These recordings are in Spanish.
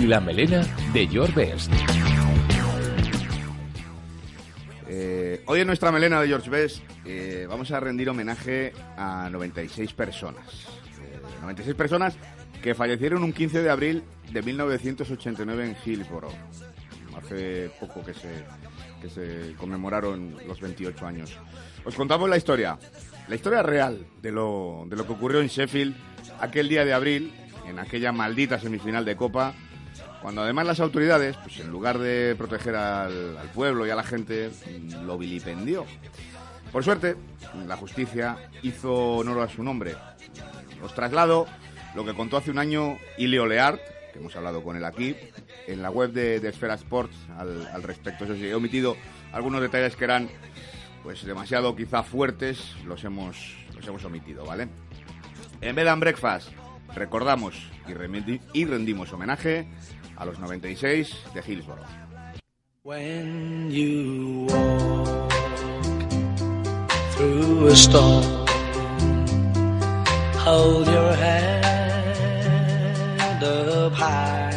La melena de George Best. Hoy en nuestra melena de George Best vamos a rendir homenaje a 96 personas. 96 personas que fallecieron un 15 de abril de 1989 en Hillsborough. Hace poco que se conmemoraron los 28 años. Os contamos la historia real de lo que ocurrió en Sheffield aquel día de abril, en aquella maldita semifinal de Copa, cuando además las autoridades, pues en lugar de proteger al pueblo y a la gente, lo vilipendió. Por suerte, la justicia hizo honor a su nombre. Os traslado lo que contó hace un año Ilio Leart, que hemos hablado con él aquí, en la web de Esfera Sports al respecto. Eso sí, he omitido algunos detalles que eran pues demasiado quizá fuertes, los hemos omitido, ¿vale? En Bed and Breakfast recordamos y rendimos homenaje a los 96 de Hillsborough. When you walk through a storm, hold your head up high.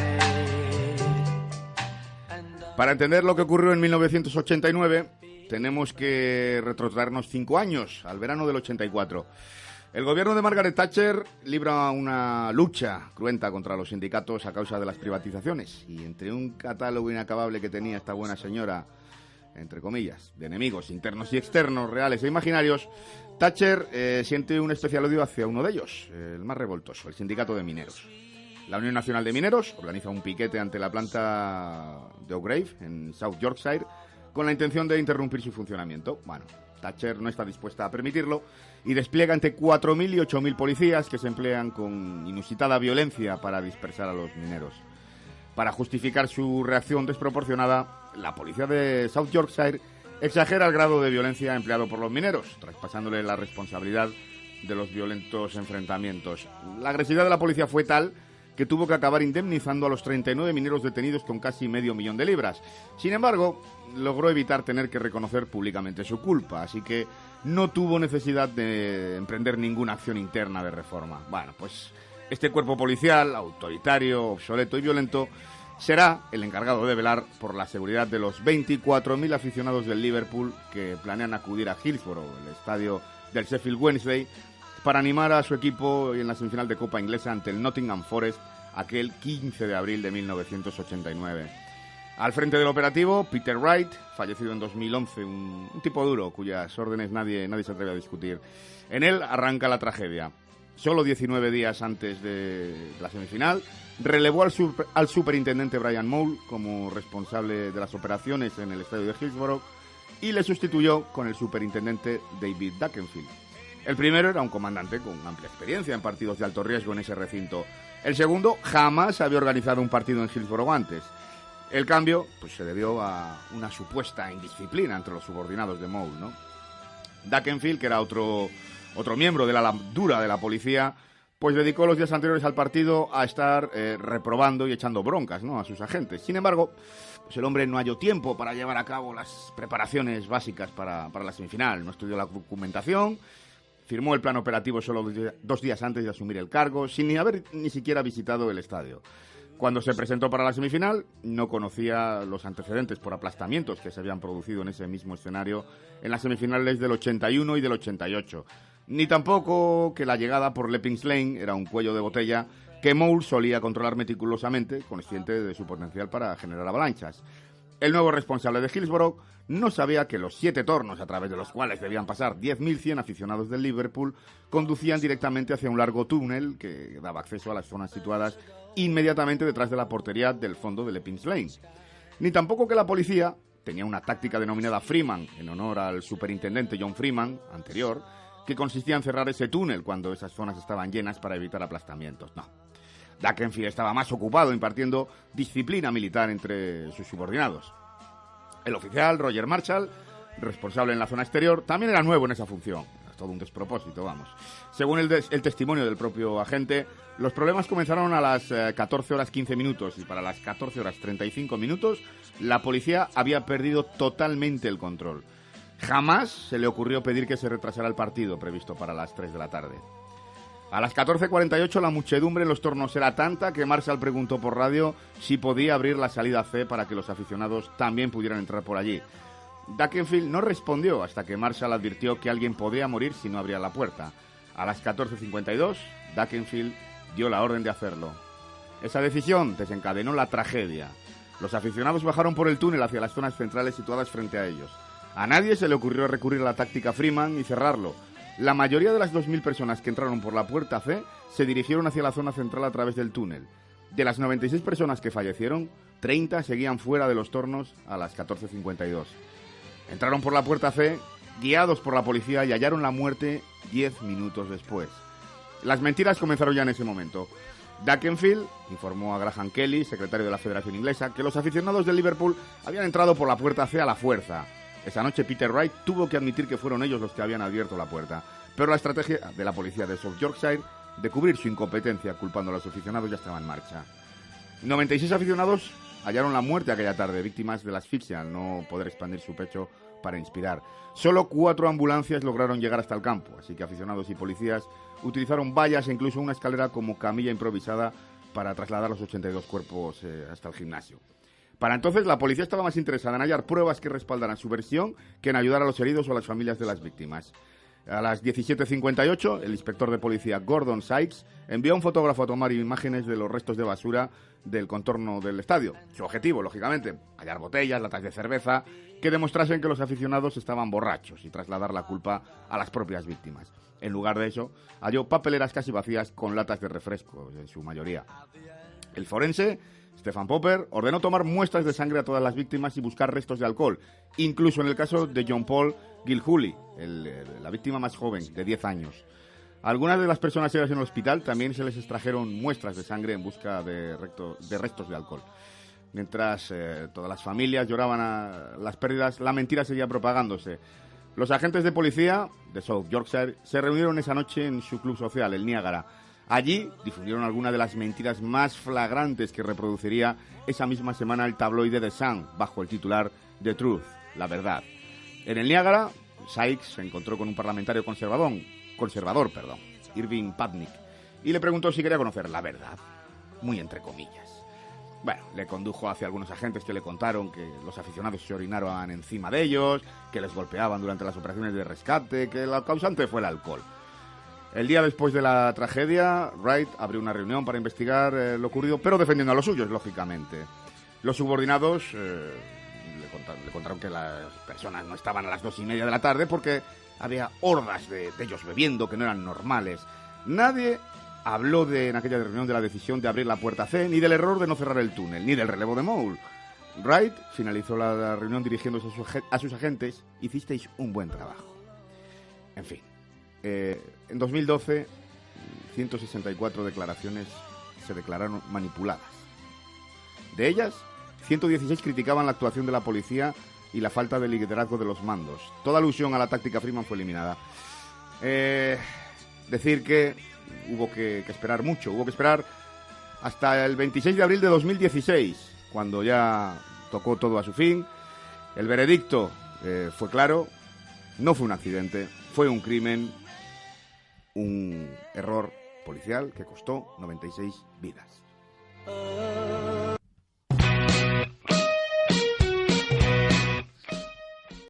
Para entender lo que ocurrió en 1989, tenemos que retrotraernos 5 años, al verano del 84. El gobierno de Margaret Thatcher libra una lucha cruenta contra los sindicatos a causa de las privatizaciones. Y entre un catálogo inacabable que tenía esta buena señora, entre comillas, de enemigos internos y externos, reales e imaginarios, Thatcher siente un especial odio hacia uno de ellos, el más revoltoso, el sindicato de mineros. La Unión Nacional de Mineros organiza un piquete ante la planta de O'Grave, en South Yorkshire, con la intención de interrumpir su funcionamiento. Bueno, Thatcher no está dispuesta a permitirlo y despliega entre 4.000 y 8.000 policías que se emplean con inusitada violencia para dispersar a los mineros. Para justificar su reacción desproporcionada, la policía de South Yorkshire exagera el grado de violencia empleado por los mineros, traspasándole la responsabilidad de los violentos enfrentamientos. La agresividad de la policía fue tal que tuvo que acabar indemnizando a los 39 mineros detenidos con casi $500,000 de libras. Sin embargo, logró evitar tener que reconocer públicamente su culpa, así que no tuvo necesidad de emprender ninguna acción interna de reforma. Bueno, pues este cuerpo policial, autoritario, obsoleto y violento, será el encargado de velar por la seguridad de los 24.000 aficionados del Liverpool que planean acudir a Hillsborough, el estadio del Sheffield Wednesday, para animar a su equipo en la semifinal de Copa Inglesa ante el Nottingham Forest aquel 15 de abril de 1989. Al frente del operativo, Peter Wright, fallecido en 2011, un tipo duro cuyas órdenes nadie se atreve a discutir. En él arranca la tragedia. Solo 19 días antes de la semifinal, relevó al superintendente Brian Mole como responsable de las operaciones en el estadio de Hillsborough y le sustituyó con el superintendente David Duckenfield. El primero era un comandante con amplia experiencia en partidos de alto riesgo en ese recinto. El segundo jamás había organizado un partido en Hillsborough antes. El cambio pues se debió a una supuesta indisciplina entre los subordinados de Mole, ¿no? Duckenfield, que era otro miembro de la ala dura de la policía, pues dedicó los días anteriores al partido a estar reprobando y echando broncas, ¿no?, a sus agentes. Sin embargo, pues el hombre no halló tiempo para llevar a cabo las preparaciones básicas para la semifinal. No estudió la documentación. Firmó el plan operativo solo 2 días antes de asumir el cargo, sin haber ni siquiera visitado el estadio. Cuando se presentó para la semifinal, no conocía los antecedentes por aplastamientos que se habían producido en ese mismo escenario en las semifinales del 81 y del 88. Ni tampoco que la llegada por Leppings Lane era un cuello de botella que Mole solía controlar meticulosamente, consciente de su potencial para generar avalanchas. El nuevo responsable de Hillsborough no sabía que los 7 tornos a través de los cuales debían pasar 10.100 aficionados del Liverpool conducían directamente hacia un largo túnel que daba acceso a las zonas situadas inmediatamente detrás de la portería del fondo de Leppings Lane. Ni tampoco que la policía tenía una táctica denominada Freeman, en honor al superintendente John Freeman, anterior, que consistía en cerrar ese túnel cuando esas zonas estaban llenas para evitar aplastamientos. No. Duckenfield estaba más ocupado impartiendo disciplina militar entre sus subordinados. El oficial Roger Marshall, responsable en la zona exterior, también era nuevo en esa función. Es todo un despropósito, vamos. Según el testimonio del propio agente, los problemas comenzaron a las 14 horas 15 minutos y para las 14 horas 35 minutos la policía había perdido totalmente el control. Jamás se le ocurrió pedir que se retrasara el partido previsto para las 3 de la tarde. A las 14:48 la muchedumbre en los tornos era tanta que Marshall preguntó por radio si podía abrir la salida C para que los aficionados también pudieran entrar por allí. Duckenfield no respondió hasta que Marshall advirtió que alguien podía morir si no abría la puerta. A las 14:52, Duckenfield dio la orden de hacerlo. Esa decisión desencadenó la tragedia. Los aficionados bajaron por el túnel hacia las zonas centrales situadas frente a ellos. A nadie se le ocurrió recurrir a la táctica Freeman y cerrarlo. La mayoría de las 2.000 personas que entraron por la puerta C se dirigieron hacia la zona central a través del túnel. De las 96 personas que fallecieron, 30 seguían fuera de los tornos a las 14:52. Entraron por la puerta C, guiados por la policía, y hallaron la muerte 10 minutos después. Las mentiras comenzaron ya en ese momento. Duckenfield informó a Graham Kelly, secretario de la Federación Inglesa, que los aficionados del Liverpool habían entrado por la puerta C a la fuerza. Esa noche Peter Wright tuvo que admitir que fueron ellos los que habían abierto la puerta, pero la estrategia de la policía de South Yorkshire de cubrir su incompetencia culpando a los aficionados ya estaba en marcha. 96 aficionados hallaron la muerte aquella tarde, víctimas de la asfixia al no poder expandir su pecho para inspirar. Solo 4 ambulancias lograron llegar hasta el campo, así que aficionados y policías utilizaron vallas e incluso una escalera como camilla improvisada para trasladar los 82 cuerpos hasta el gimnasio. Para entonces la policía estaba más interesada en hallar pruebas que respaldaran su versión que en ayudar a los heridos o a las familias de las víctimas. A las 17:58, el inspector de policía Gordon Sykes envió a un fotógrafo a tomar imágenes de los restos de basura del contorno del estadio. Su objetivo, lógicamente, hallar botellas, latas de cerveza, que demostrasen que los aficionados estaban borrachos y trasladar la culpa a las propias víctimas. En lugar de eso, halló papeleras casi vacías con latas de refresco, en su mayoría. El forense, Stephen Popper, ordenó tomar muestras de sangre a todas las víctimas y buscar restos de alcohol, incluso en el caso de John Paul Gilhooly, la víctima más joven, de 10 años. A algunas de las personas heridas en el hospital también se les extrajeron muestras de sangre en busca de restos de alcohol. Mientras todas las familias lloraban a las pérdidas, la mentira seguía propagándose. Los agentes de policía de South Yorkshire se reunieron esa noche en su club social, el Niágara. Allí difundieron algunas de las mentiras más flagrantes que reproduciría esa misma semana el tabloide The Sun, bajo el titular The Truth, la verdad. En el Niágara, Sykes se encontró con un parlamentario conservador, Irving Putney, y le preguntó si quería conocer la verdad, muy entre comillas. Bueno, le condujo hacia algunos agentes que le contaron que los aficionados se orinaron encima de ellos, que les golpeaban durante las operaciones de rescate, que la causante fue el alcohol. El día después de la tragedia, Wright abrió una reunión para investigar lo ocurrido, pero defendiendo a los suyos, lógicamente. Los subordinados le contaron que las personas no estaban a las 2:30 de la tarde porque había hordas de ellos bebiendo, que no eran normales. Nadie habló en aquella reunión de la decisión de abrir la puerta C, ni del error de no cerrar el túnel, ni del relevo de Mole. Wright finalizó la reunión dirigiéndose a sus agentes: hicisteis un buen trabajo. En fin. En 2012, 164 declaraciones se declararon manipuladas. De ellas, 116 criticaban la actuación de la policía y la falta de liderazgo de los mandos. Toda alusión a la táctica Freeman fue eliminada. Decir que hubo que esperar mucho. Hubo que esperar hasta el 26 de abril de 2016, cuando ya tocó todo a su fin. El veredicto fue claro. No fue un accidente, fue un crimen. Un error policial que costó 96 vidas.